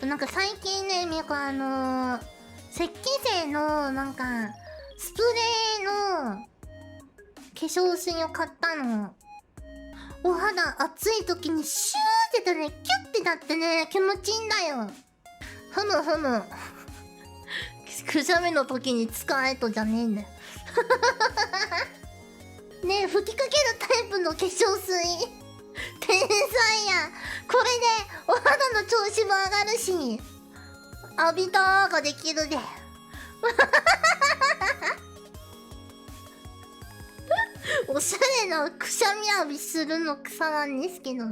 なんか最近ね、みゆこ石器製のなんかスプレーの化粧水を買ったの。お肌暑い時にシューってね、キュッてなってね、気持ちいいんだよ。ふむふむ。くしゃみの時に使えとじゃねえんだよ。ねえ、吹きかけるタイプの化粧水。天才や。これでお肌の調子も上がるし、浴びたーができるで。おしゃれなくしゃみ浴びするの草なんですけど。